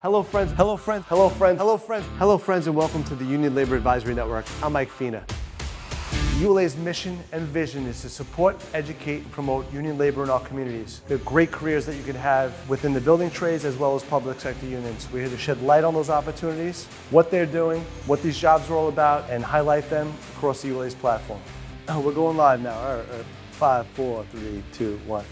Hello friends, hello friends, hello friends, hello friends, hello friends, and welcome to the Union Labor Advisory Network. I'm Mike Fina. ULA's mission and vision is to support, educate, and promote union labor in our communities. There are great careers that you can have within the building trades as well as public sector unions. We're here to shed light on those opportunities, what they're doing, what these jobs are all about, and highlight them across the ULA's platform. Oh, we're going live now. All right. 5, 4, 3, 2, 1.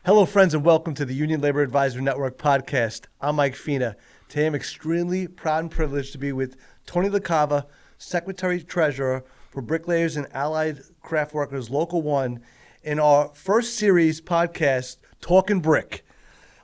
Hello, friends, and welcome to the Union Labor Advisory Network Podcast. I'm Mike Fina. Today, I'm extremely proud and privileged to be with Tony LaCava, Secretary-Treasurer for Bricklayers and Allied Craftworkers Local 1, in our first series podcast, Talkin' Brick.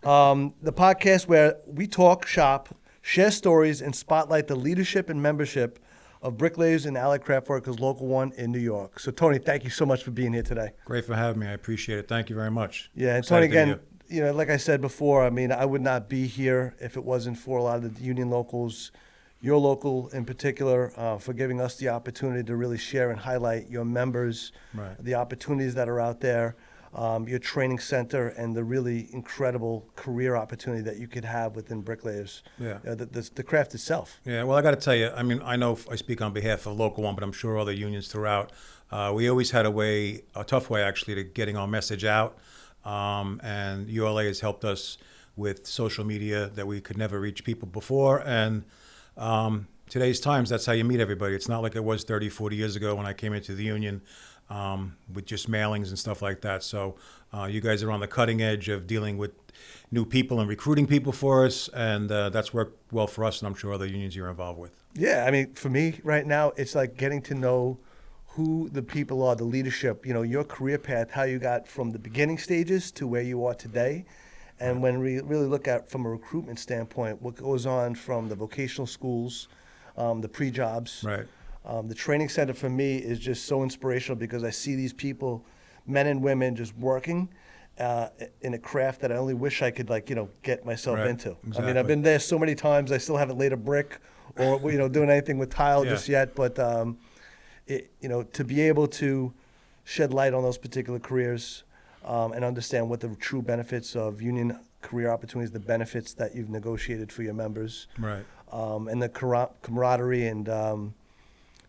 The podcast where we talk shop, share stories, and spotlight the leadership and membership of Bricklayers and Allied Craftworkers Local 1 in New York. So, Tony, thank you so much for being here today. Great for having me. I appreciate it. Thank you very much. Yeah, and Tony, again, like I said before, I mean, I would not be here if it wasn't for a lot of the union locals, your local in particular, for giving us the opportunity to really share and highlight your members, Right. the opportunities that are out there, your training center, and the really incredible career opportunity that you could have within Bricklayers. Yeah. The craft itself. Yeah, well, I got to tell you, I mean, I know I speak on behalf of Local 1, but I'm sure other unions throughout. We always had a tough way, actually, to getting our message out. And ULA has helped us with social media that we could never reach people before. And today's times, that's how you meet everybody. It's not like it was 30, 40 years ago when I came into the union with just mailings and stuff like that. So you guys are on the cutting edge of dealing with new people and recruiting people for us. And that's worked well for us, and I'm sure other unions you're involved with. Yeah, I mean, for me right now, it's like getting to know who the people are, the leadership, your career path, how you got from the beginning stages to where you are today. And when we really look at from a recruitment standpoint, what goes on from the vocational schools, the pre-jobs. Right. The training center for me is just so inspirational because I see these people, men and women, just working in a craft that I only wish I could get myself Right. into. Exactly. I mean, I've been there so many times. I still haven't laid a brick or doing anything with tile Yeah. just yet. But to be able to shed light on those particular careers and understand what the true benefits of union career opportunities, the benefits that you've negotiated for your members, Right. and the camaraderie and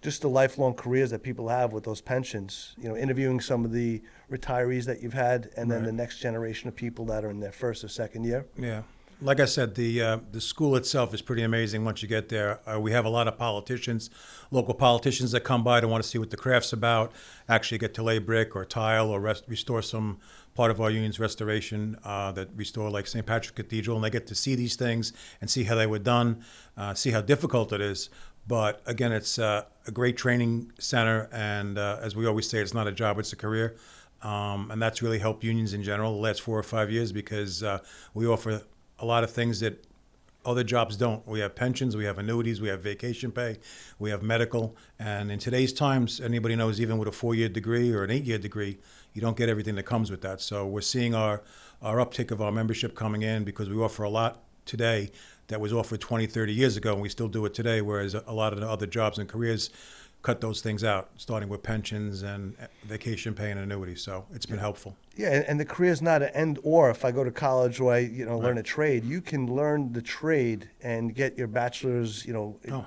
just the lifelong careers that people have with those pensions, interviewing some of the retirees that you've had, and then Right. the next generation of people that are in their first or second year. Yeah. Like I said, the school itself is pretty amazing once you get there. We have a lot of politicians, local politicians that come by to want to see what the craft's about, actually get to lay brick or tile or restore some part of our union's restoration that restore like St. Patrick's Cathedral, and they get to see these things and see how they were done, see how difficult it is. But again, it's a great training center, and as we always say, it's not a job, it's a career. And that's really helped unions in general the last 4 or 5 years because we offer a lot of things that other jobs don't. We have pensions, we have annuities, we have vacation pay, we have medical. And in today's times, anybody knows even with a 4-year degree or an 8-year degree, you don't get everything that comes with that. So we're seeing our uptick of our membership coming in because we offer a lot today that was offered 20, 30 years ago, and we still do it today, whereas a lot of the other jobs and careers cut those things out, starting with pensions and vacation pay and annuities. So it's been helpful. Yeah, and the career's not an end or if I go to college or I learn a trade. You can learn the trade and get your bachelor's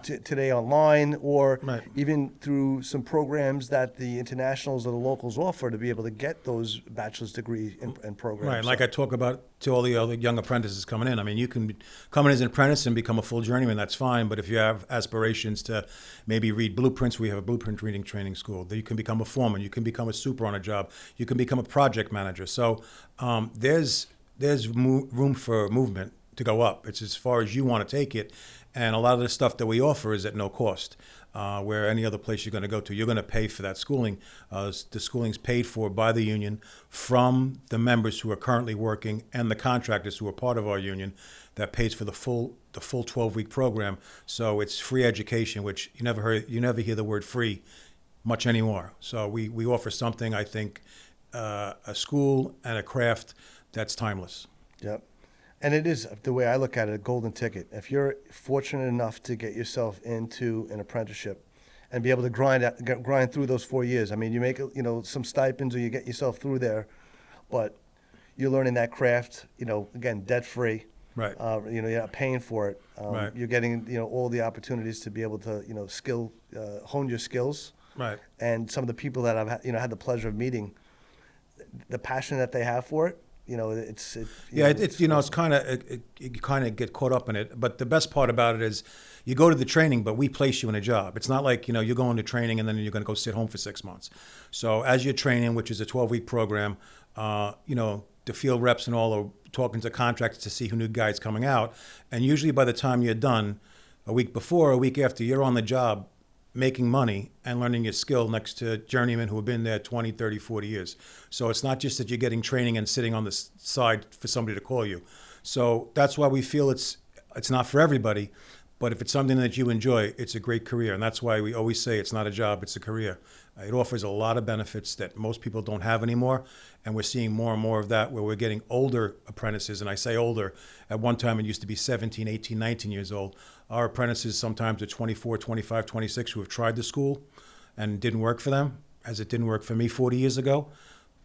today online or Right. even through some programs that the internationals or the locals offer to be able to get those bachelor's degree and programs. Right, like I talk about to all the other young apprentices coming in. I mean, you can come in as an apprentice and become a full journeyman, that's fine. But if you have aspirations to maybe read blueprints, we have a blueprint reading training school. You can become a foreman, you can become a super on a job, you can become a project manager. So there's room for movement to go up. It's as far as you want to take it. And a lot of the stuff that we offer is at no cost. Where any other place you're going to go to, you're going to pay for that schooling. The schooling's paid for by the union from the members who are currently working and the contractors who are part of our union that pays for the full 12-week program. So it's free education, which you never hear the word free much anymore. So we offer something, I think, a school and a craft that's timeless. Yep. And it is, the way I look at it, a golden ticket. If you're fortunate enough to get yourself into an apprenticeship and be able to grind through those 4 years, I mean, you make some stipends or you get yourself through there, but you're learning that craft, again, debt free. Right. You're not paying for it. Right. You're getting, all the opportunities to be able to, hone your skills. Right. And some of the people that I've, had the pleasure of meeting, the passion that they have for it, it's kind of you kind of get caught up in it. But the best part about it is, you go to the training, but we place you in a job. It's not like you're going to training and then you're going to go sit home for 6 months. So as you're training, which is a 12-week program, the field reps and all are talking to contractors to see who new guys coming out, and usually by the time you're done, a week before, a week after, you're on the job making money and learning your skill next to journeymen who have been there 20, 30, 40 years. So it's not just that you're getting training and sitting on the side for somebody to call you. So that's why we feel it's not for everybody, but if it's something that you enjoy, it's a great career. And that's why we always say it's not a job, it's a career. It offers a lot of benefits that most people don't have anymore. And we're seeing more and more of that where we're getting older apprentices. And I say older, at one time it used to be 17, 18, 19 years old. Our apprentices sometimes are 24, 25, 26 who have tried the school and it didn't work for them, as it didn't work for me 40 years ago.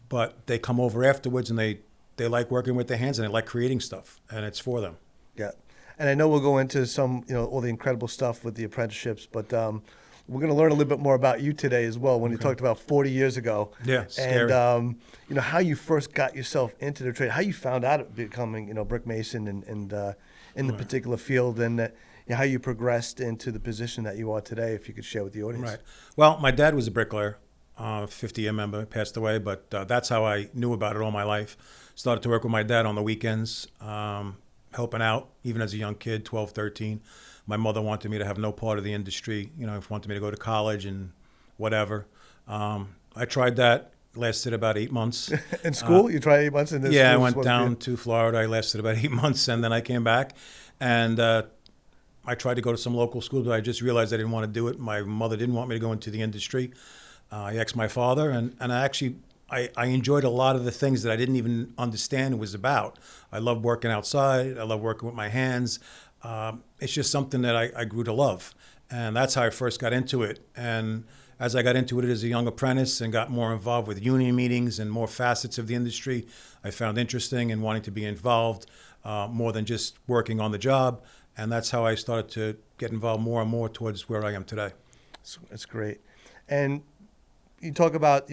But they come over afterwards and they like working with their hands and they like creating stuff, and it's for them. Yeah. And I know we'll go into some, all the incredible stuff with the apprenticeships, but we're going to learn a little bit more about you today as well, when you talked about 40 years ago. Yeah, scary. And, how you first got yourself into the trade, how you found out about becoming, brick mason and in the particular field, and how you progressed into the position that you are today, if you could share with the audience. Right. Well, my dad was a bricklayer, 50-year member, passed away, but that's how I knew about it all my life. Started to work with my dad on the weekends, helping out, even as a young kid, 12, 13. My mother wanted me to have no part of the industry, wanted me to go to college and whatever. I tried that, lasted about 8 months. In school? You tried 8 months? I went down to Florida. I lasted about 8 months, and then I came back. And I tried to go to some local schools, but I just realized I didn't want to do it. My mother didn't want me to go into the industry. I asked my father, and I enjoyed a lot of the things that I didn't even understand it was about. I love working outside. I love working with my hands. It's just something that I grew to love. And that's how I first got into it. And as I got into it as a young apprentice and got more involved with union meetings and more facets of the industry, I found interesting and wanting to be involved more than just working on the job. And that's how I started to get involved more and more towards where I am today. That's great. And you talk about,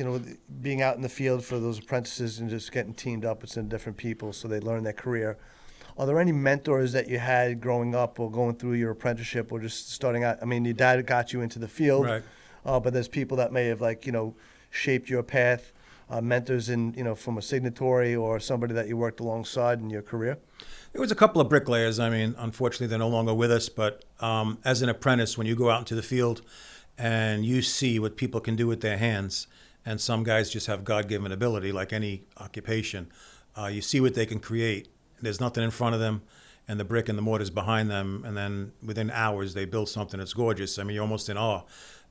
being out in the field for those apprentices and just getting teamed up with some different people so they learn their career. Are there any mentors that you had growing up or going through your apprenticeship or just starting out? I mean, your dad got you into the field, right? But there's people that may have shaped your path, mentors from a signatory or somebody that you worked alongside in your career? There was a couple of bricklayers. I mean, unfortunately, they're no longer with us. But as an apprentice, when you go out into the field and you see what people can do with their hands, and some guys just have God-given ability, like any occupation, you see what they can create. There's nothing in front of them, and the brick and the mortar's behind them, and then within hours they build something that's gorgeous. I mean, you're almost in awe.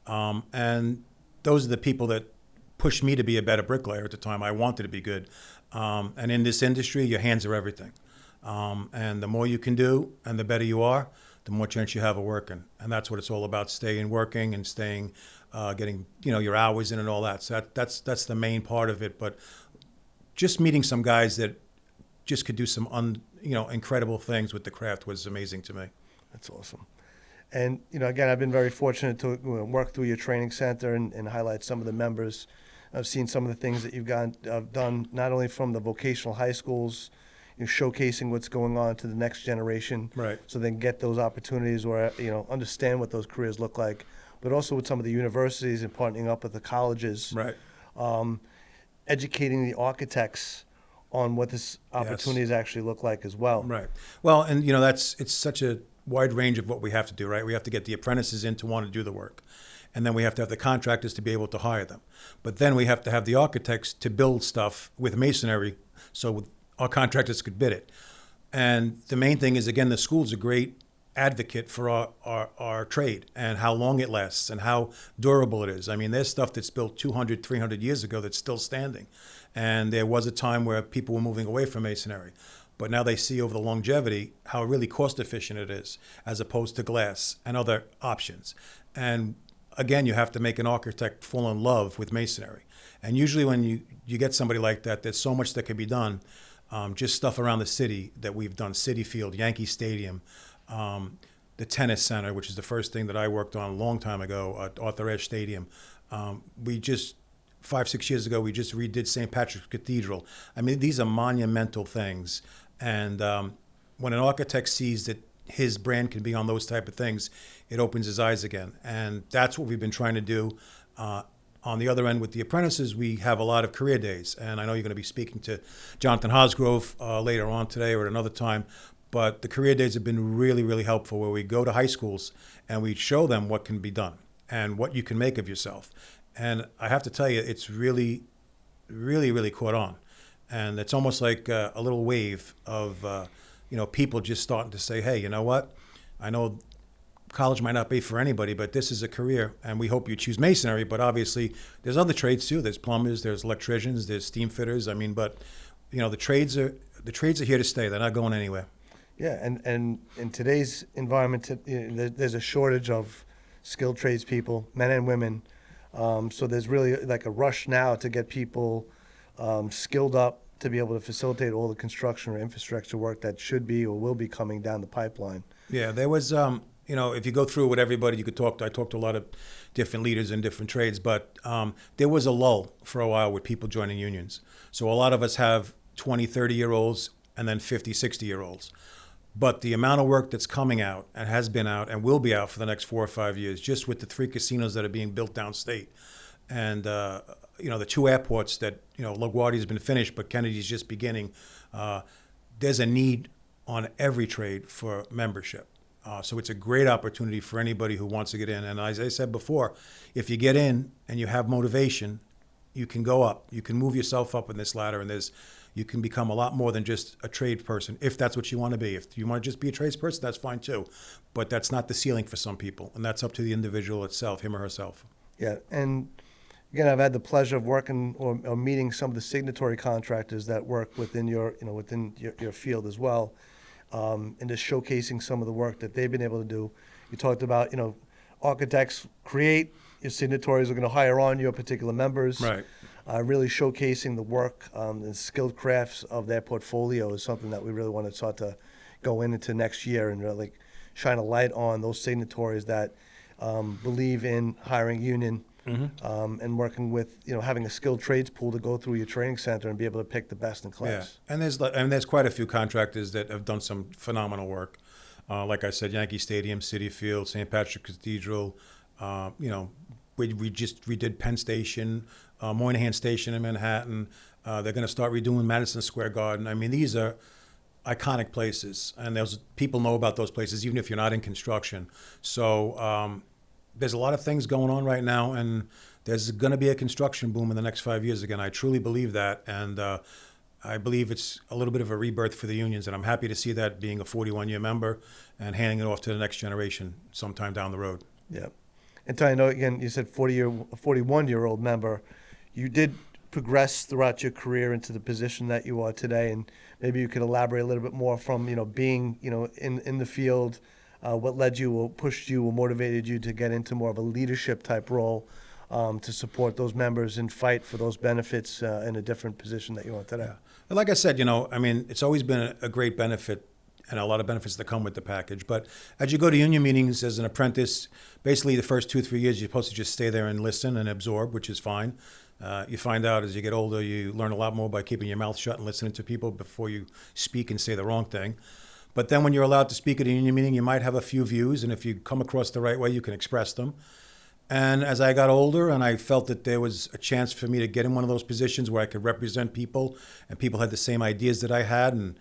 And those are the people that pushed me to be a better bricklayer at the time. I wanted to be good. And in this industry, your hands are everything. And the more you can do and the better you are, the more chance you have of working. And that's what it's all about, staying working and staying, getting, your hours in and all that. So that's the main part of it. But just meeting some guys that just could do some incredible things with the craft was amazing to me. That's awesome. And, again, I've been very fortunate to work through your training center and highlight some of the members. I've seen some of the things that you've done, not only from the vocational high schools, showcasing what's going on to the next generation, right? So they can get those opportunities or, understand what those careers look like, but also with some of the universities and partnering up with the colleges, right? Educating the architects on what this opportunities actually look like as well. Right. Well, and it's such a wide range of what we have to do, right? We have to get the apprentices in to want to do the work. And then we have to have the contractors to be able to hire them. But then we have to have the architects to build stuff with masonry so our contractors could bid it. And the main thing is, again, the school's a great advocate for our trade and how long it lasts and how durable it is. I mean, there's stuff that's built 200, 300 years ago that's still standing. And there was a time where people were moving away from masonry. But now they see over the longevity how really cost efficient it is as opposed to glass and other options. And again, you have to make an architect fall in love with masonry. And usually when you get somebody like that, there's so much that can be done. just stuff around the city that we've done, City Field, Yankee Stadium, the tennis center, which is the first thing that I worked on a long time ago at Arthur Ashe Stadium. We just, 5-6 years ago, we just redid St. Patrick's Cathedral. I mean, these are monumental things. And when an architect sees that his brand can be on those type of things, it opens his eyes again. And that's what we've been trying to do. On the other end with the apprentices, we have a lot of career days. And I know you're going to be speaking to Jonathan Hosgrove later on today or at another time. But the career days have been really, really helpful, where we go to high schools and we show them what can be done and what you can make of yourself. And I have to tell you, it's really, really, really caught on. And it's almost like a little wave of, people just starting to say, hey, you know what? I know college might not be for anybody, but this is a career, and we hope you choose masonry. But obviously, there's other trades too. There's plumbers, there's electricians, there's steam fitters. I mean, but the trades are here to stay. They're not going anywhere. Yeah, and in today's environment, there's a shortage of skilled tradespeople, men and women. So there's really like a rush now to get people skilled up to be able to facilitate all the construction or infrastructure work that should be or will be coming down the pipeline. Yeah, there was, if you go through with everybody, I talked to a lot of different leaders in different trades, but there was a lull for a while with people joining unions. So a lot of us have 20, 30-year-olds and then 50, 60-year-olds. But the amount of work that's coming out and has been out and will be out for the next 4 or 5 years, just with the 3 casinos that are being built downstate, and the 2 airports that LaGuardia's been finished, but Kennedy's just beginning. There's a need on every trade for membership. So it's a great opportunity for anybody who wants to get in. And as I said before, if you get in and you have motivation, you can go up. You can move yourself up in this ladder, and you can become a lot more than just a trade person, if that's what you want to be. If you want to just be a tradesperson, that's fine too. But that's not the ceiling for some people, and that's up to the individual itself, him or herself. Yeah, and again, I've had the pleasure of working or meeting some of the signatory contractors that work within your field as well, and just showcasing some of the work that they've been able to do. You talked about, architects create, your signatories are going to hire on your particular members. Right. Really showcasing the work and skilled crafts of their portfolio is something that we really want to start to go into next year and really shine a light on those signatories that believe in hiring union and working with, having a skilled trades pool to go through your training center and be able to pick the best in class. Yeah, and there's quite a few contractors that have done some phenomenal work. Like I said, Yankee Stadium, City Field, St. Patrick's Cathedral. We did Penn Station, Moynihan Station in Manhattan. They're going to start redoing Madison Square Garden. I mean, these are iconic places, and people know about those places, even if you're not in construction. So there's a lot of things going on right now, and there's going to be a construction boom in the next 5 years again. I truly believe that, and I believe it's a little bit of a rebirth for the unions, and I'm happy to see that being a 41-year member and handing it off to the next generation sometime down the road. Yeah. And Tony, I know, again, you said 41-year-old member. You did progress throughout your career into the position that you are today, and maybe you could elaborate a little bit more from, being, in the field, what led you or pushed you or motivated you to get into more of a leadership type role to support those members and fight for those benefits in a different position that you are today. Yeah. Like I said, it's always been a great benefit and a lot of benefits that come with the package. But as you go to union meetings as an apprentice, basically the first 2 or 3 years, you're supposed to just stay there and listen and absorb, which is fine. You find out as you get older, you learn a lot more by keeping your mouth shut and listening to people before you speak and say the wrong thing. But then when you're allowed to speak at a union meeting, you might have a few views, and if you come across the right way, you can express them. And as I got older and I felt that there was a chance for me to get in one of those positions where I could represent people and people had the same ideas that I had and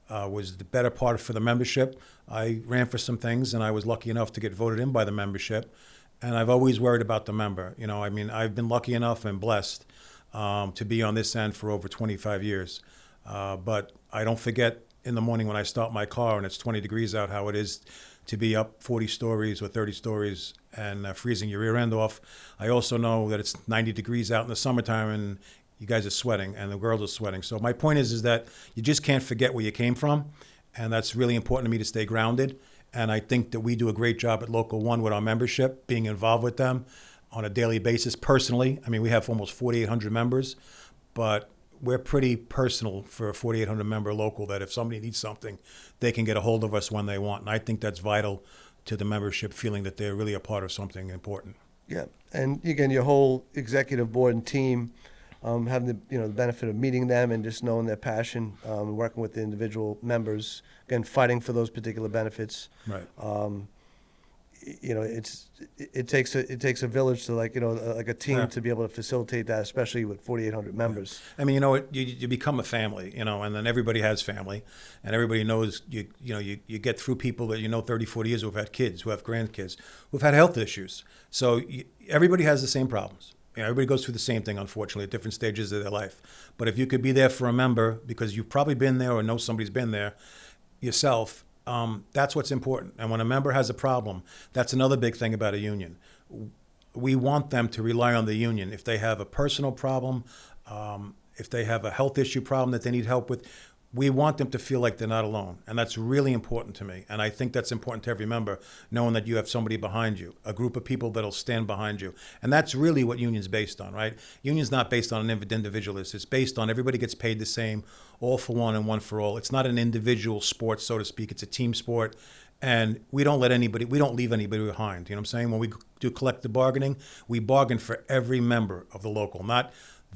was the better part for the membership, I ran for some things, and I was lucky enough to get voted in by the membership. And I've always worried about the member. I've been lucky enough and blessed to be on this end for over 25 years. But I don't forget in the morning when I start my car and it's 20 degrees out how it is to be up 40 stories or 30 stories and freezing your rear end off. I also know that it's 90 degrees out in the summertime and you guys are sweating and the girls are sweating. So my point is that you just can't forget where you came from, and that's really important to me to stay grounded. And I think that we do a great job at Local 1 with our membership, being involved with them on a daily basis personally. I mean, we have almost 4,800 members, but we're pretty personal for a 4,800 member local, that if somebody needs something, they can get a hold of us when they want. And I think that's vital to the membership, feeling that they're really a part of something important. Yeah, and again, your whole executive board and team, having the benefit of meeting them and just knowing their passion, working with the individual members, again, fighting for those particular benefits. Right. It takes a village to like a team Yeah. to be able to facilitate that, especially with 4,800 members. I mean, you become a family, and then everybody has family, and everybody knows you get through people that 30, 40 years, who've had kids, who have grandkids, who've had health issues. So everybody has the same problems. Everybody goes through the same thing, unfortunately, at different stages of their life. But if you could be there for a member, because you've probably been there or know somebody's been there yourself, that's what's important. And when a member has a problem, that's another big thing about a union. We want them to rely on the union. If they have a personal problem, if they have a health issue problem that they need help with, we want them to feel like they're not alone. And that's really important to me. And I think that's important to every member, knowing that you have somebody behind you, a group of people that'll stand behind you. And that's really what union's based on, right? Union's not based on an individualist. It's based on everybody gets paid the same, all for one and one for all. It's not an individual sport, so to speak. It's a team sport. And we don't leave anybody behind. You know what I'm saying? When we do collective bargaining, we bargain for every member of the local, not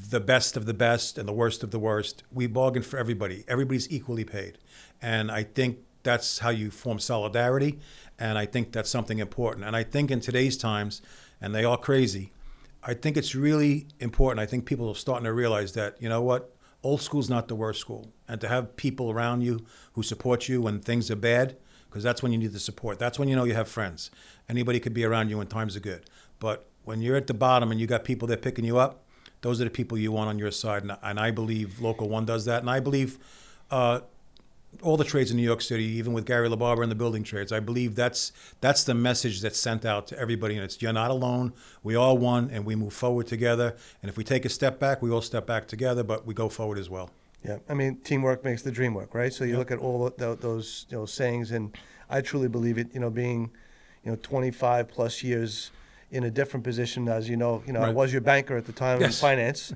the best of the best and the worst of the worst. We bargain for everybody. Everybody's equally paid. And I think that's how you form solidarity. And I think that's something important. And I think in today's times, and they are crazy, I think it's really important. I think people are starting to realize that, you know what, old school's not the worst school. And to have people around you who support you when things are bad, because that's when you need the support. That's when you know you have friends. Anybody could be around you when times are good. But when you're at the bottom and you got people that are picking you up, those are the people you want on your side. And I believe Local 1 does that. And I believe all the trades in New York City, even with Gary LaBarber and the building trades, I believe that's the message that's sent out to everybody. And it's, you're not alone. We all one, and we move forward together. And if we take a step back, we all step back together, but we go forward as well. Yeah, I mean, teamwork makes the dream work, right? So you look at all those sayings, and I truly believe it. Being 25 plus years in a different position, as Right. I was your banker at the time in finance,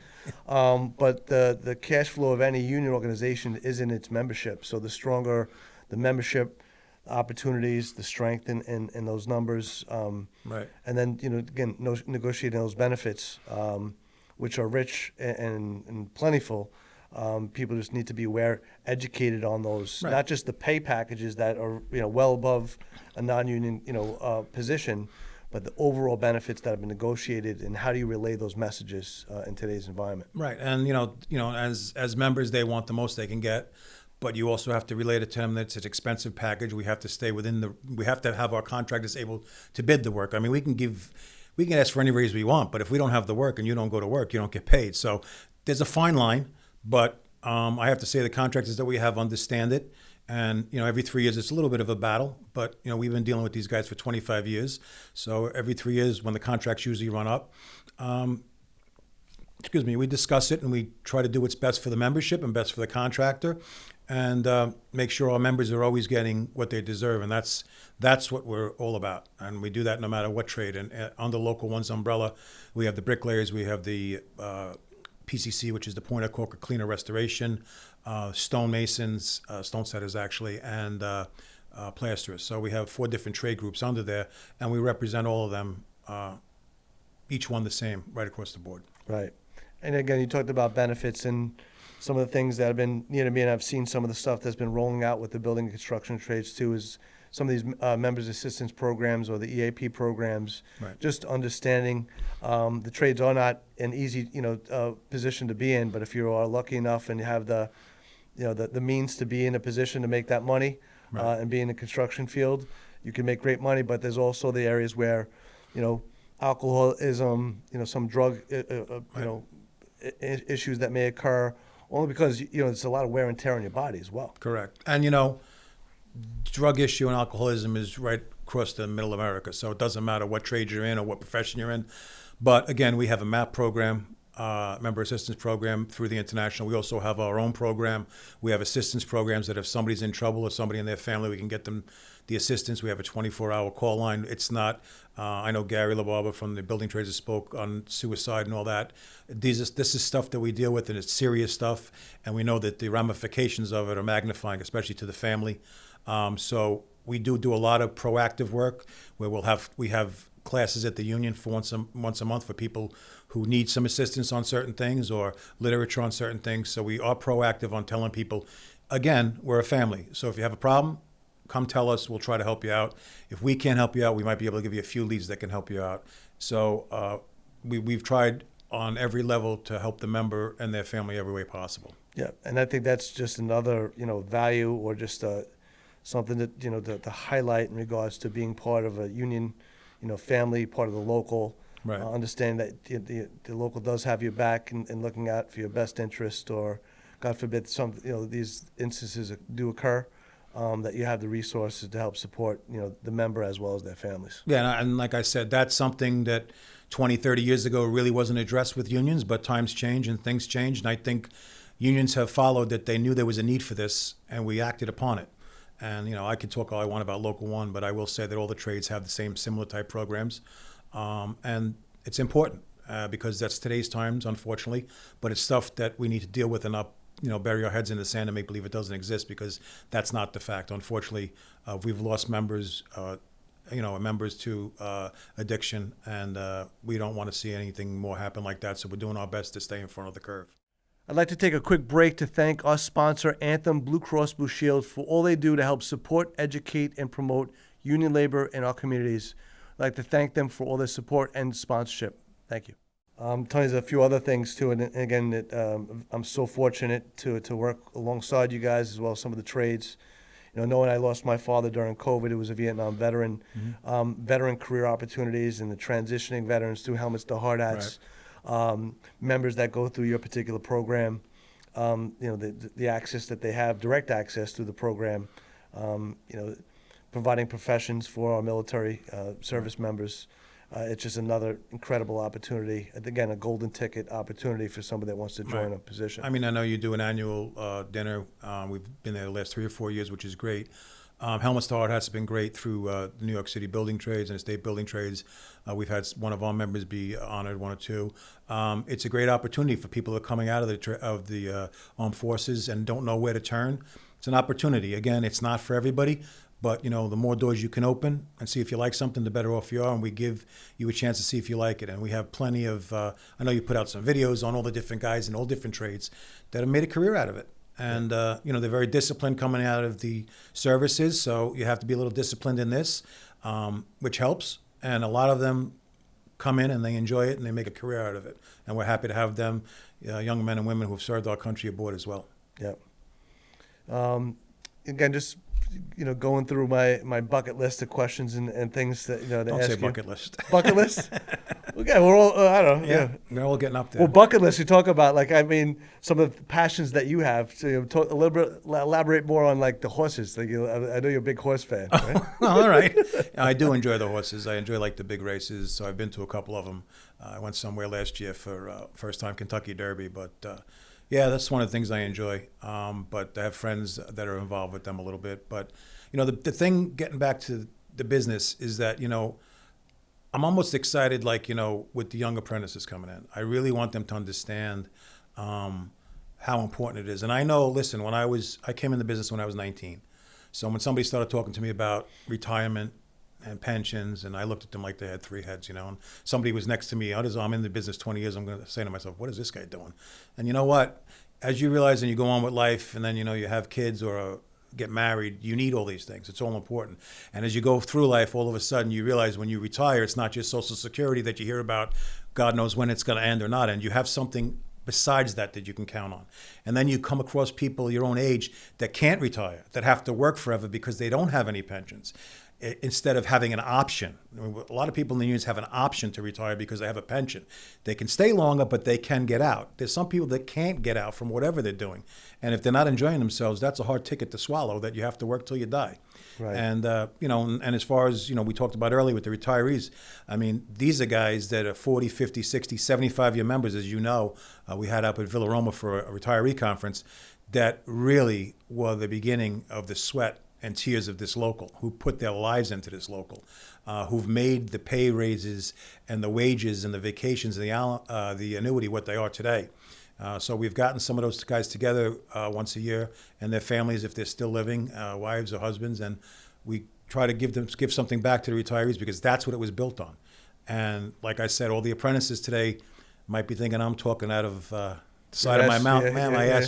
but the cash flow of any union organization is in its membership. So the stronger the membership opportunities, the strength in those numbers, Right. and then again, negotiating those benefits, which are rich and plentiful. People just need to be aware, educated on those, Right. not just the pay packages that are well above a non-union position, but the overall benefits that have been negotiated, and how do you relay those messages in today's environment? Right. And as members, they want the most they can get, but you also have to relate it to them that it's an expensive package. We have to stay we have to have our contractors able to bid the work. I mean, we can ask for any raise we want, but if we don't have the work and you don't go to work, you don't get paid. So there's a fine line, but I have to say the contractors that we have understand it. And, every 3 years, it's a little bit of a battle, but, we've been dealing with these guys for 25 years. So every 3 years, when the contracts usually run up, we discuss it and we try to do what's best for the membership and best for the contractor, and make sure our members are always getting what they deserve. And that's what we're all about. And we do that no matter what trade. And under Local 1's umbrella, we have the Bricklayers, we have the PCC, which is the Point of Corker Cleaner Restoration, stonemasons, stone setters actually, and plasterers. So we have 4 different trade groups under there, and we represent all of them, each one the same, right across the board. Right. And again, you talked about benefits and some of the things that have been near to me, and I've seen some of the stuff that's been rolling out with the building and construction trades too, is some of these members assistance programs or the EAP programs. Right. Just understanding the trades are not an easy position to be in, but if you are lucky enough and you have the means to be in a position to make that money, Right. and be in the construction field, you can make great money. But there's also the areas where alcoholism, some drug issues that may occur, only because it's a lot of wear and tear on your body as well. Correct. And drug issue and alcoholism is right across the middle America, so it doesn't matter what trade you're in or what profession you're in. But again, we have a MAP program. member assistance program through the International. We also have our own program. We have assistance programs that if somebody's in trouble or somebody in their family, we can get them the assistance. We have a 24-hour call line. It's not, I know Gary LaBarba from the Building Trades spoke on suicide and all that. This is stuff that we deal with, and it's serious stuff, and we know that the ramifications of it are magnifying, especially to the family. So we do a lot of proactive work where we have classes at the union for once a month for people who need some assistance on certain things or literature on certain things. So we are proactive on telling people, again, we're a family. So if you have a problem, come tell us. We'll try to help you out. If we can't help you out, we might be able to give you a few leads that can help you out. So we've tried on every level to help the member and their family every way possible. Yeah, and I think that's just another, value or just something that, to highlight in regards to being part of a union, family, part of the local. Right. Understand that the local does have your back and looking out for your best interest, or God forbid these instances do occur, that you have the resources to help support the member as well as their families. Yeah, and like I said, that's something that 20, 30 years ago really wasn't addressed with unions, but times change and things change, and I think unions have followed that. They knew there was a need for this, and we acted upon it. And I could talk all I want about Local 1, but I will say that all the trades have the same similar type programs. And it's important because that's today's times, unfortunately. But it's stuff that we need to deal with and not, bury our heads in the sand and make believe it doesn't exist, because that's not the fact. Unfortunately, we've lost members, members to addiction, and we don't want to see anything more happen like that. So we're doing our best to stay in front of the curve. I'd like to take a quick break to thank our sponsor, Anthem Blue Cross Blue Shield, for all they do to help support, educate, and promote union labor in our communities. I'd like to thank them for all their support and sponsorship. Thank you. Tony, there's a few other things too, and again, I'm so fortunate to work alongside you guys as well as some of the trades. Knowing I lost my father during COVID, who was a Vietnam veteran, veteran career opportunities and the transitioning veterans through helmets to hard hats. Right. Members that go through your particular program, the access that they have, direct access through the program, providing professions for our military service members. It's just another incredible opportunity. Again, a golden ticket opportunity for somebody that wants to join a position. I mean, I know you do an annual dinner. We've been there the last 3 or 4 years, which is great. Helmets to Hard Hats have been great through the New York City building trades and state building trades. We've had one of our members be honored, one or two. It's a great opportunity for people that are coming out of the armed forces and don't know where to turn. It's an opportunity. Again, it's not for everybody, but the more doors you can open and see if you like something, the better off you are. And we give you a chance to see if you like it. And we have plenty of. I know you put out some videos on all the different guys in all different trades that have made a career out of it. And, they're very disciplined coming out of the services, so you have to be a little disciplined in this, which helps. And a lot of them come in and they enjoy it and they make a career out of it. And we're happy to have them, young men and women who have served our country aboard as well. Yeah. Again, just going through my bucket list of questions and things that to Don't ask say you. bucket list. Bucket list. Okay, we're all I don't know. Yeah, we're all getting up there. Well, bucket list. You talk about some of the passions that you have. So elaborate more on the horses. I know you're a big horse fan. Right? All right. I do enjoy the horses. I enjoy the big races. So I've been to a couple of them. I went somewhere last year for first time Kentucky Derby, but. Yeah, that's one of the things I enjoy. But I have friends that are involved with them a little bit. But, the thing, getting back to the business, is that, I'm almost excited, with the young apprentices coming in. I really want them to understand how important it is. And I know, listen, I came in the business when I was 19. So when somebody started talking to me about retirement and pensions, and I looked at them like they had 3 heads, and somebody was next to me. I'm in the business 20 years. I'm going to say to myself, what is this guy doing? And you know what? As you realize and you go on with life, and then, you have kids or get married, you need all these things. It's all important. And as you go through life, all of a sudden you realize when you retire, it's not just Social Security that you hear about. God knows when it's going to end or not end. You have something besides that you can count on. And then you come across people your own age that can't retire, that have to work forever because they don't have any pensions. instead of having an option. A lot of people in the unions have an option to retire because they have a pension. They can stay longer, but they can get out. There's some people that can't get out from whatever they're doing. And if they're not enjoying themselves, that's a hard ticket to swallow, that you have to work till you die. Right. And, and as far as, we talked about earlier with the retirees, I mean, these are guys that are 40, 50, 60, 75-year members, as you know. We had up at Villa Roma for a retiree conference that really were the beginning of the sweat and tears of this local, who put their lives into this local, who've made the pay raises and the wages and the vacations and the annuity what they are today. So we've gotten some of those guys together once a year, and their families, if they're still living, wives or husbands, and we try to give something back to the retirees, because that's what it was built on. And like I said, all the apprentices today might be thinking I'm talking out of the side of my mouth,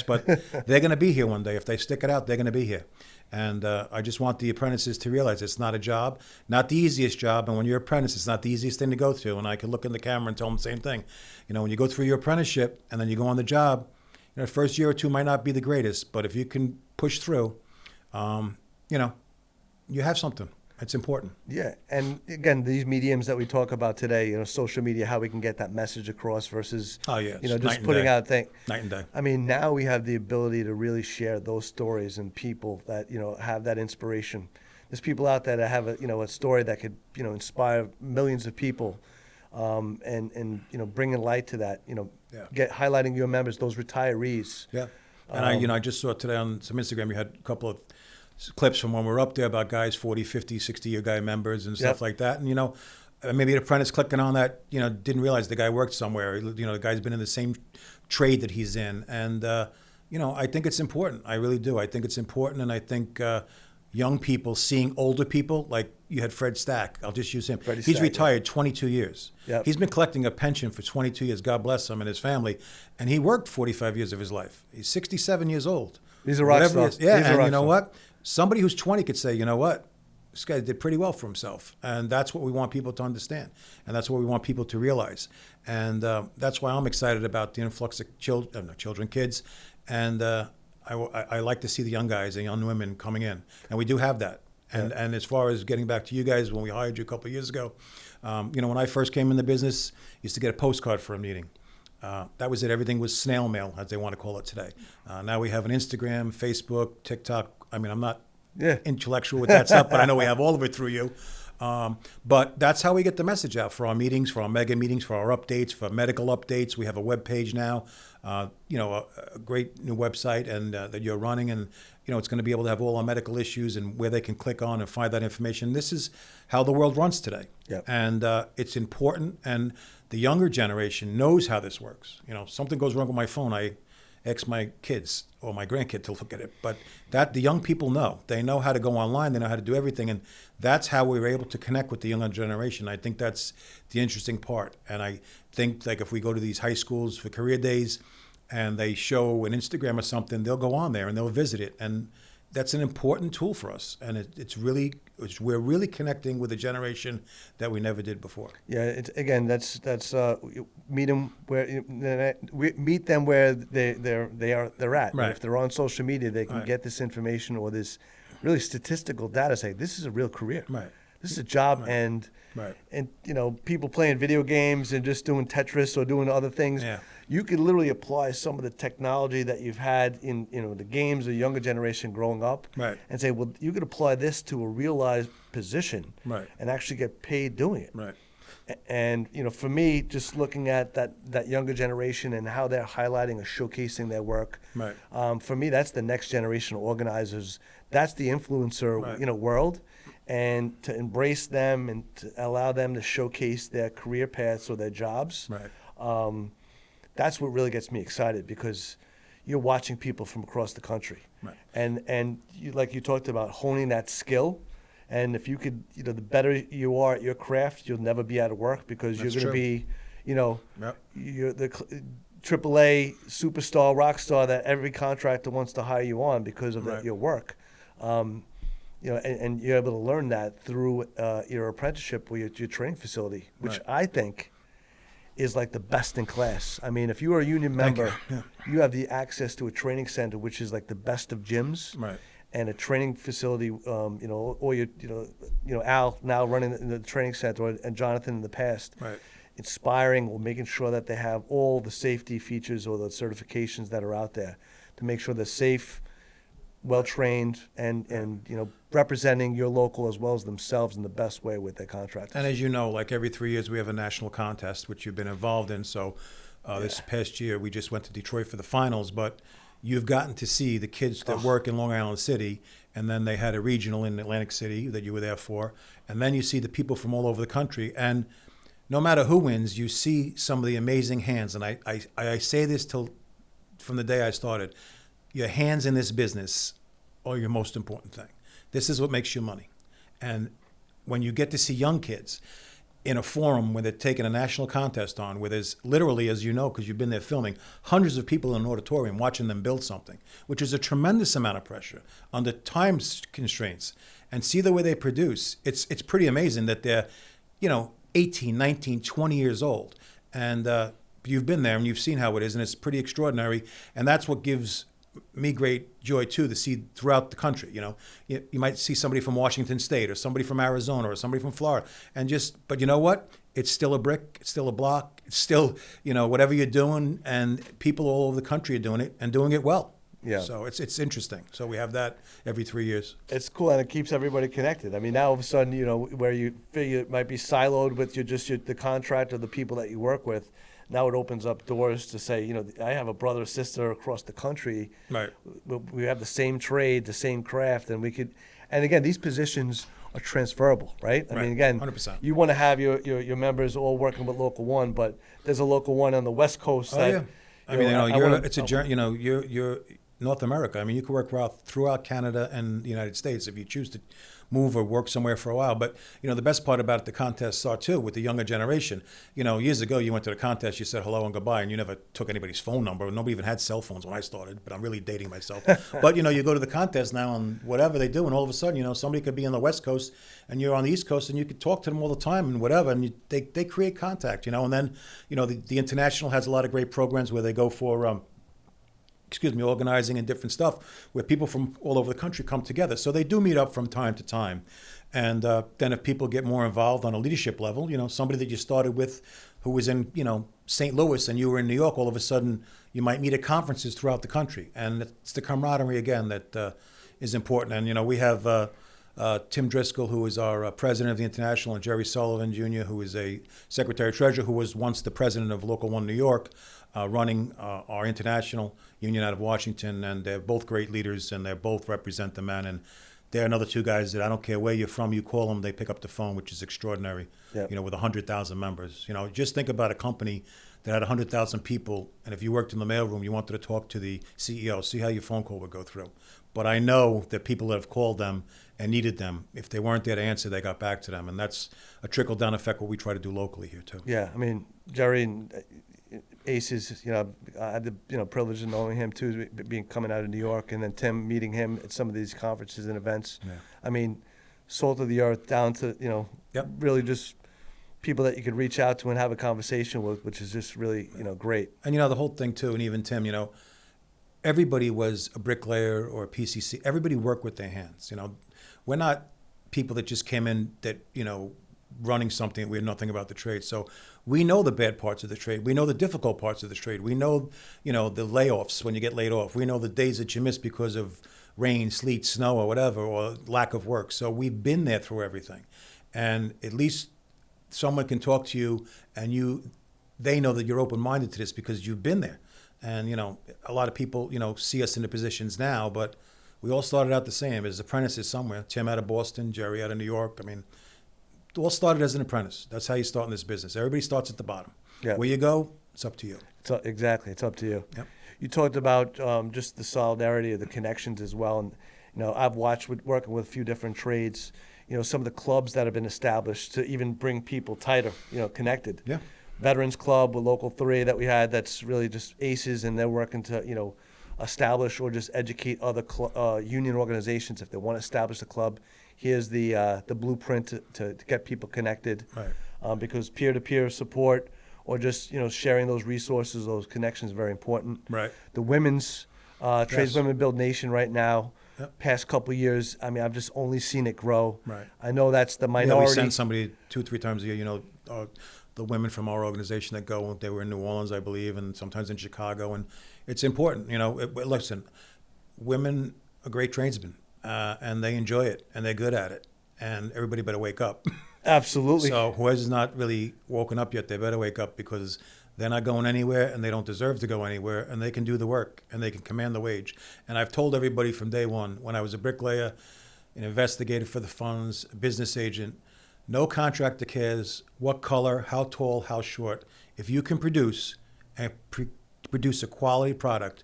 but they're going to be here one day. If they stick it out, they're going to be here. And I just want the apprentices to realize it's not a job, not the easiest job. And when you're an apprentice, it's not the easiest thing to go through. And I can look in the camera and tell them the same thing. When you go through your apprenticeship and then you go on the job, the first year or two might not be the greatest, but if you can push through, you have something. It's important. Yeah, and again, these mediums that we talk about today, social media, how we can get that message across versus, just putting out things. Night and day. I mean, now we have the ability to really share those stories and people that, have that inspiration. There's people out there that have a story that could, inspire millions of people, and bringing light to that, highlighting your members, those retirees. Yeah, and I just saw today on some Instagram, you had a couple of clips from when we were up there about guys, 40, 50, 60-year guy members and stuff like that. And, maybe an apprentice clicking on that, didn't realize the guy worked somewhere. The guy's been in the same trade that he's in. And, I think it's important. I really do. I think it's important. And I think young people seeing older people, like you had Fred Stack. I'll just use him. He's retired 22 years. Yep. He's been collecting a pension for 22 years. God bless him and his family. And he worked 45 years of his life. He's 67 years old. He's a rock star. Yeah, and you know what? Somebody who's 20 could say, you know what? This guy did pretty well for himself. And that's what we want people to understand. And that's what we want people to realize. And that's why I'm excited about the influx of kids. And I like to see the young guys and young women coming in. And we do have that. And as far as getting back to you guys, when we hired you a couple of years ago, when I first came in the business, I used to get a postcard for a meeting. That was it. Everything was snail mail, as they want to call it today. Now we have an Instagram, Facebook, TikTok. I mean, I'm not intellectual with that stuff, but I know we have all of it through you. But that's how we get the message out for our meetings, for our mega meetings, for our updates, for medical updates. We have a web page now, a great new website and that you're running. And, it's going to be able to have all our medical issues and where they can click on and find that information. This is how the world runs today. Yep. And it's important. And the younger generation knows how this works. Something goes wrong with my phone, I ask my kids or my grandkid to look at it. But that the young people know. They know how to go online. They know how to do everything. And that's how we were able to connect with the younger generation. I think that's the interesting part. And I think, like, if we go to these high schools for career days and they show an Instagram or something, they'll go on there and they'll visit it. And that's an important tool for us. And we're really connecting with a generation that we never did before. Yeah, that's meet them where they're at. Right. If they're on social media, they can get this information or this really statistical data. Say this is a real career. Right. This is a job, and people playing video games and just doing Tetris or doing other things. Yeah. You could literally apply some of the technology that you've had in the games, the younger generation growing up, and say, well, you could apply this to a realized position, and actually get paid doing it. Right. And for me, just looking at that younger generation and how they're highlighting or showcasing their work, for me, that's the next generation of organizers. That's the influencer, world. And to embrace them and to allow them to showcase their career paths or their jobs. That's what really gets me excited, because you're watching people from across the country. And you, like you talked about, honing that skill. And if you could, the better you are at your craft, you'll never be out of work, because you're going to be, you're the AAA superstar, rock star that every contractor wants to hire you on because of your work. And you're able to learn that through your apprenticeship or your training facility, which I think is like the best in class. I mean, if you are a union member, you have the access to a training center, which is like the best of gyms. and a training facility, or Al now running the training center, and Jonathan in the past, Right. inspiring or making sure that they have all the safety features or the certifications that are out there to make sure they're safe, well-trained, and representing your local as well as themselves in the best way with their contractors. And as you know, like every 3 years, we have a national contest, which you've been involved in. So this past year, we just went to Detroit for the finals, but you've gotten to see the kids that work in Long Island City, and then they had a regional in Atlantic City that you were there for, and then you see the people from all over the country. And no matter who wins, you see some of the amazing hands. And I say this from the day I started, your hands in this business are your most important thing. This is what makes you money. And when you get to see young kids in a forum where they're taking a national contest on, where there's literally, as you know, because you've been there filming, hundreds of people in an auditorium watching them build something, which is a tremendous amount of pressure under time constraints, and see the way they produce, it's pretty amazing that they're, 18, 19, 20 years old. And you've been there and you've seen how it is, and it's pretty extraordinary. And that's what gives me great joy too, to see throughout the country. You might see somebody from Washington State or somebody from Arizona or somebody from Florida, but you know what? It's still a brick, it's still a block, it's still, whatever you're doing, and people all over the country are doing it and doing it well. Yeah. So it's interesting. So we have that every 3 years. It's cool, and it keeps everybody connected. I mean, now all of a sudden, where you feel it might be siloed with the contractor, the people that you work with. Now it opens up doors to say, I have a brother or sister across the country. Right. We have the same trade, the same craft, and again, these positions are transferable, right? I mean, again, 100%. You want to have your members all working with Local 1, but there's a Local 1 on the West Coast. You're North America. I mean, you can work throughout Canada and the United States if you choose to move or work somewhere for a while. But, the best part about it, the contests are too, with the younger generation. Years ago, you went to the contest, you said hello and goodbye, and you never took anybody's phone number. Nobody even had cell phones when I started, but I'm really dating myself. But, you go to the contest now and whatever they do, and all of a sudden, somebody could be on the West Coast and you're on the East Coast, and you could talk to them all the time and whatever, and they create contact, and then, the International has a lot of great programs where they go for, organizing and different stuff where people from all over the country come together. So they do meet up from time to time. And then if people get more involved on a leadership level, somebody that you started with who was in, St. Louis and you were in New York, all of a sudden you might meet at conferences throughout the country. And it's the camaraderie, again, that is important. And, we have Tim Driscoll, who is our president of the International, and Jerry Sullivan, Jr., who is a secretary-treasurer, who was once the president of Local 1 New York, running our international union out of Washington. And they're both great leaders, and they both represent the men. And they're another two guys that I don't care where you're from, you call them, they pick up the phone, which is extraordinary, Yep. With 100,000 members. Just think about a company that had 100,000 people, and if you worked in the mailroom, you wanted to talk to the CEO, see how your phone call would go through. But I know that people that have called them and needed them, if they weren't there to answer, they got back to them. And that's a trickle-down effect, what we try to do locally here, too. Yeah, I mean, Jerry and Aces, I had the privilege of knowing him, too, coming out of New York, and then Tim meeting him at some of these conferences and events. Yeah. I mean, salt of the earth down to, Yep. really just people that you could reach out to and have a conversation with, which is just really, great. And, the whole thing, too, and even Tim, everybody was a bricklayer or a PCC. Everybody worked with their hands. We're not people that just came in that, running something. We had nothing about the trade. So we know the bad parts of the trade. We know the difficult parts of the trade. We know, the layoffs when you get laid off. We know the days that you miss because of rain, sleet, snow, or whatever, or lack of work. So we've been there through everything. And at least someone can talk to you and they know that you're open-minded to this because you've been there. And, a lot of people, see us in the positions now, but we all started out the same as apprentices somewhere. Tim out of Boston, Jerry out of New York. I mean, all started as an apprentice. That's how you start in this business. Everybody starts at the bottom. Yeah. Where you go, it's up to you. Exactly. It's up to you. Yep. You talked about just the solidarity of the connections as well. And, I've watched working with a few different trades, some of the clubs that have been established to even bring people tighter, connected. Yeah. Veterans Club with Local 3 that we had, that's really just aces, and they're working to, establish or just educate other union organizations. If they want to establish a club, here's the blueprint to get people connected. Right. Because peer-to-peer support or just, sharing those resources, those connections is very important. Right. The women's, Trades Women Build Nation right now, Yep. Past couple of years, I mean, I've just only seen it grow. Right. I know that's the Yeah, minority. we send somebody 2-3 times a year. The women from our organization that go. They were in New Orleans, I believe, and sometimes in Chicago, and it's important. Listen, women are great tradesmen, and they enjoy it, and they're good at it, and everybody better wake up. Absolutely. So whoever's not really woken up yet, they better wake up, because they're not going anywhere, and they don't deserve to go anywhere, and they can do the work, and they can command the wage. And I've told everybody from day one, when I was a bricklayer, an investigator for the funds, a business agent, no contractor cares what color, how tall, how short. If you can produce and produce a quality product,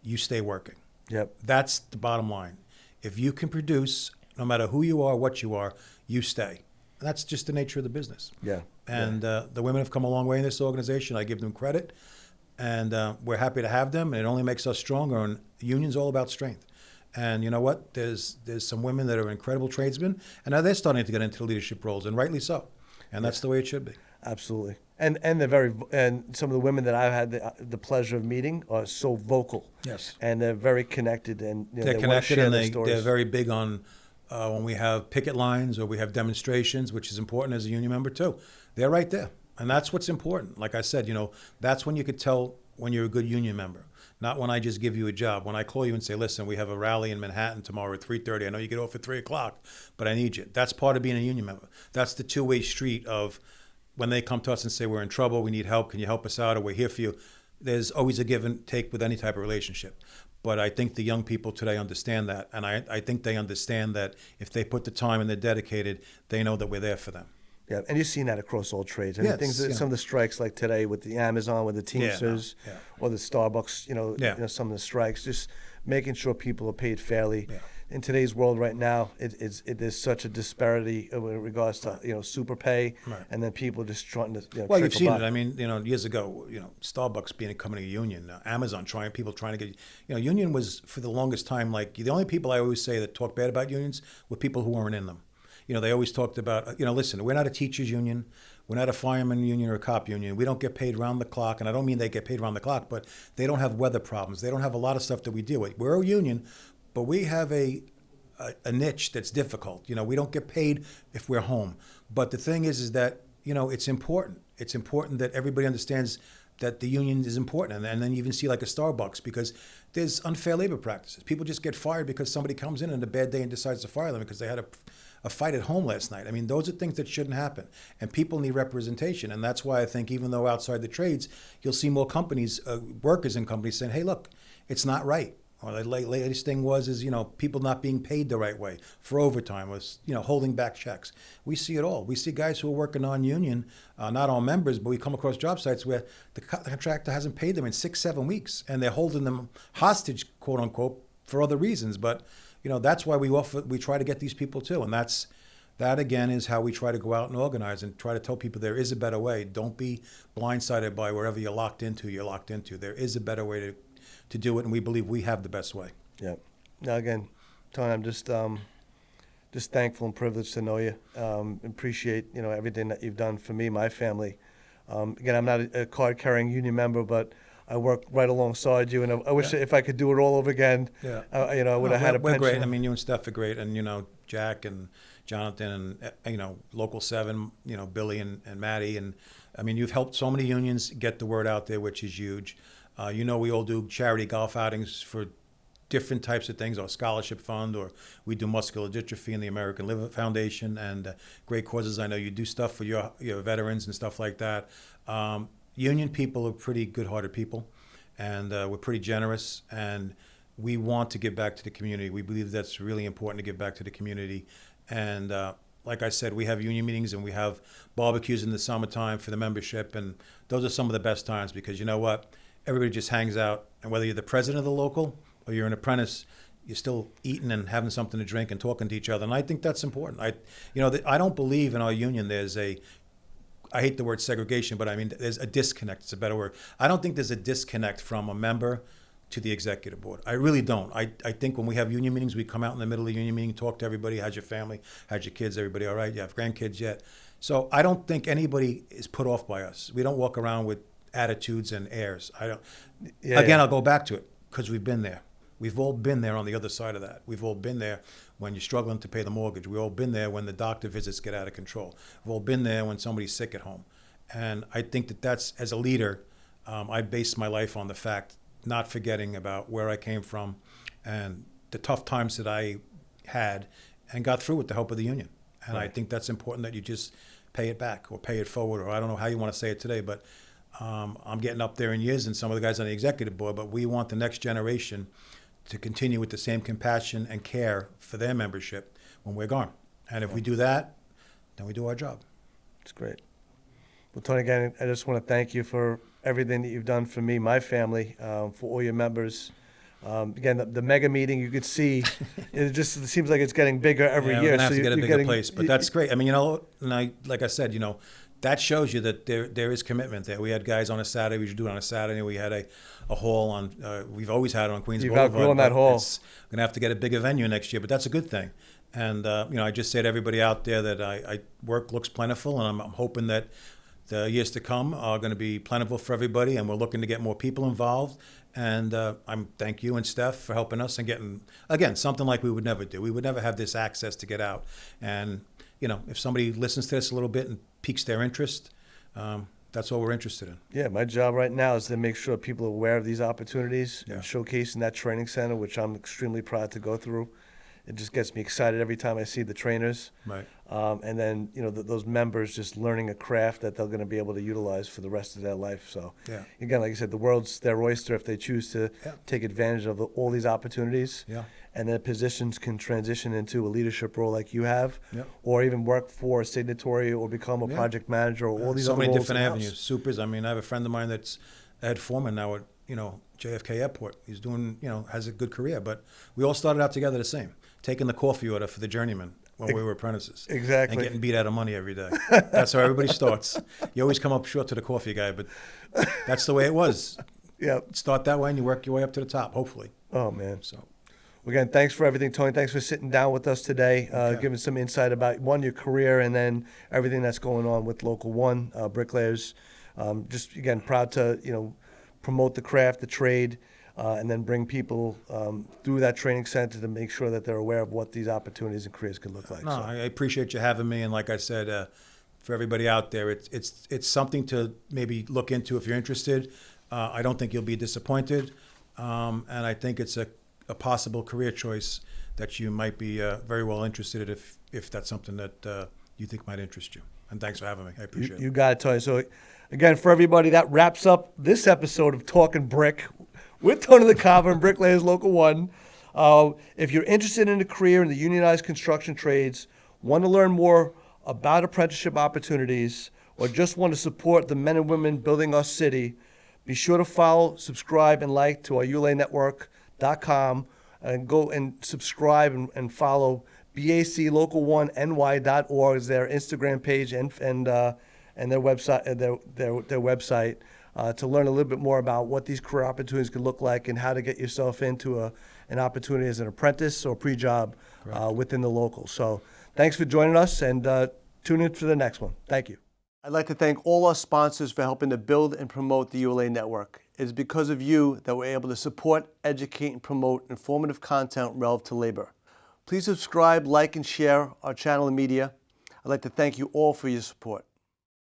you stay working. Yep. That's the bottom line. If you can produce, no matter who you are, what you are, you stay. And that's just the nature of the business. Yeah. And the women have come a long way in this organization. I give them credit, and we're happy to have them. And it only makes us stronger. And the union's all about strength. And you know what? There's some women that are incredible tradesmen, and now they're starting to get into leadership roles, and rightly so. And that's the way it should be. Absolutely. And some of the women that I've had the pleasure of meeting are so vocal. Yes. And they're very connected, and They're they want to connected, share and their stories. they're very big on when we have picket lines or we have demonstrations, which is important as a union member too. They're right there, and that's what's important. Like I said, that's when you could tell when you're a good union member. Not when I just give you a job. When I call you and say, listen, we have a rally in Manhattan tomorrow at 3:30. I know you get off at 3 o'clock, but I need you. That's part of being a union member. That's the two-way street of when they come to us and say, we're in trouble, we need help, can you help us out, or we're here for you. There's always a give and take with any type of relationship. But I think the young people today understand that, and I think they understand that if they put the time and they're dedicated, they know that we're there for them. Yeah, and you've seen that across all trades. And Yes, things that, some of the strikes like today with the Amazon, with the Teamsters, or the Starbucks, some of the strikes, just making sure people are paid fairly. Yeah. In today's world right now, there's such a disparity in regards to super pay, Right. and then people just trying to Well, you've trickle seen by. it. I mean, years ago, Starbucks becoming a union, Amazon trying to get, union was for the longest time, like the only people I always say that talk bad about unions were people who weren't in them. They always talked about, listen, we're not a teachers union. We're not a fireman union or a cop union. We don't get paid round the clock. And I don't mean they get paid round the clock, but they don't have weather problems. They don't have a lot of stuff that we deal with. We're a union, but we have a niche that's difficult. We don't get paid if we're home. But the thing is that, it's important. It's important that everybody understands that the union is important. And then you even see like a Starbucks, because there's unfair labor practices. People just get fired because somebody comes in on a bad day and decides to fire them because they had a fight at home last night. I mean, those are things that shouldn't happen. And people need representation. And that's why I think even though outside the trades, you'll see more companies, workers in companies saying, hey, look, it's not right. Or the latest thing is people not being paid the right way for overtime, was, holding back checks. We see it all. We see guys who are working non-union, not all members, but we come across job sites where the contractor hasn't paid them in 6-7 weeks, and they're holding them hostage, quote unquote, for other reasons. But, that's why we try to get these people too. And that again is how we try to go out and organize and try to tell people there is a better way. Don't be blindsided by wherever you're locked into. There is a better way to do it, and we believe we have the best way. Yeah. Now again, Tony, I'm just thankful and privileged to know you. Appreciate everything that you've done for me, my family. Again, I'm not a card-carrying union member, but I work right alongside you, and I wish if I could do it all over again. Yeah. I would have had a pension. We're great. I mean, you and Steph are great, and Jack and Jonathan and Local 7, Billy and Maddie, and I mean, you've helped so many unions get the word out there, which is huge. We all do charity golf outings for different types of things, our scholarship fund, or we do muscular dystrophy in the American Liver Foundation, and great causes. I know you do stuff for your veterans and stuff like that. Union people are pretty good-hearted people, and we're pretty generous, and we want to give back to the community. We believe that's really important to give back to the community. And like I said, we have union meetings and we have barbecues in the summertime for the membership, and those are some of the best times because you know what? Everybody just hangs out, and whether you're the president of the local or you're an apprentice, you're still eating and having something to drink and talking to each other, and I think that's important. I don't believe in our union I hate the word segregation, but I mean there's a disconnect. It's a better word. I don't think there's a disconnect from a member to the executive board. I really don't. I think when we have union meetings, we come out in the middle of the union meeting, talk to everybody. How's your family? How's your kids? Everybody all right? You have grandkids yet? So I don't think anybody is put off by us. We don't walk around with attitudes and airs. Again, I'll go back to it because we've been there. We've all been there on the other side of that. We've all been there when you're struggling to pay the mortgage. We've all been there when the doctor visits get out of control. We've all been there when somebody's sick at home. And I think that that's, as a leader, I base my life on the fact, not forgetting about where I came from and the tough times that I had and got through with the help of the union. And I think that's important, that you just pay it back or pay it forward, or I don't know how you want to say it today, but I'm getting up there in years, and some of the guys on the executive board, but we want the next generation to continue with the same compassion and care for their membership when we're gone. And if we do that, then we do our job. It's great. Well, Tony, again, I just want to thank you for everything that you've done for me, my family, for all your members. Again, the mega meeting, you could see, it seems like it's getting bigger every year. We're gonna have to get a bigger place, but that's great. I mean, and like I said, that shows you that there is commitment there. We had guys on a Saturday. We should do it on a Saturday. We had a hall on. We've always had it on Queens Boulevard. You've outgrown that hall. We're gonna have to get a bigger venue next year, but that's a good thing. And I just say to everybody out there that I work looks plentiful, and I'm hoping that the years to come are going to be plentiful for everybody, and we're looking to get more people involved. And I'm thank you and Steph for helping us and getting, again, something like we would never do. We would never have this access to get out. And, if somebody listens to this a little bit and piques their interest, that's what we're interested in. Yeah, my job right now is to make sure people are aware of these opportunities and showcasing that training center, which I'm extremely proud to go through. It just gets me excited every time I see the trainers. Right. And then, those members just learning a craft that they're going to be able to utilize for the rest of their life. So, again, like I said, the world's their oyster if they choose to take advantage of all these opportunities. Yeah. And then positions can transition into a leadership role like you have, or even work for a signatory or become a project manager or all these so other many roles different in-house. avenues. Supers. I mean, I have a friend of mine that's a head foreman now at JFK Airport. He's doing has a good career, but we all started out together the same, taking the coffee order for the journeyman when we were apprentices. Exactly. And getting beat out of money every day. That's how everybody starts. You always come up short to the coffee guy, but that's the way it was. Yeah. Start that way and you work your way up to the top, hopefully. Oh, man. So. Again, thanks for everything, Tony. Thanks for sitting down with us today, giving some insight about, your career and then everything that's going on with Local 1, Bricklayers. Just, again, proud to, promote the craft, the trade, and then bring people through that training center to make sure that they're aware of what these opportunities and careers can look like. No, I appreciate you having me. And like I said, for everybody out there, it's something to maybe look into if you're interested. I don't think you'll be disappointed. And I think it's a possible career choice that you might be very well interested in if that's something that you think might interest you. And thanks for having me. I appreciate it. You got it, Tony. So, again, for everybody, that wraps up this episode of Talking Brick with Tony LaCava and Bricklayers Local 1. If you're interested in a career in the unionized construction trades, want to learn more about apprenticeship opportunities, or just want to support the men and women building our city, be sure to follow, subscribe, and like to our ULA Network.com, and go and subscribe and follow BACLocal1NY.org is their Instagram page and their website, their website, to learn a little bit more about what these career opportunities can look like and how to get yourself into an opportunity as an apprentice or pre-job within the local. So thanks for joining us, and tune in for the next one. Thank you. I'd like to thank all our sponsors for helping to build and promote the ULA Network. It is because of you that we're able to support, educate, and promote informative content relevant to labor. Please subscribe, like, and share our channel and media. I'd like to thank you all for your support.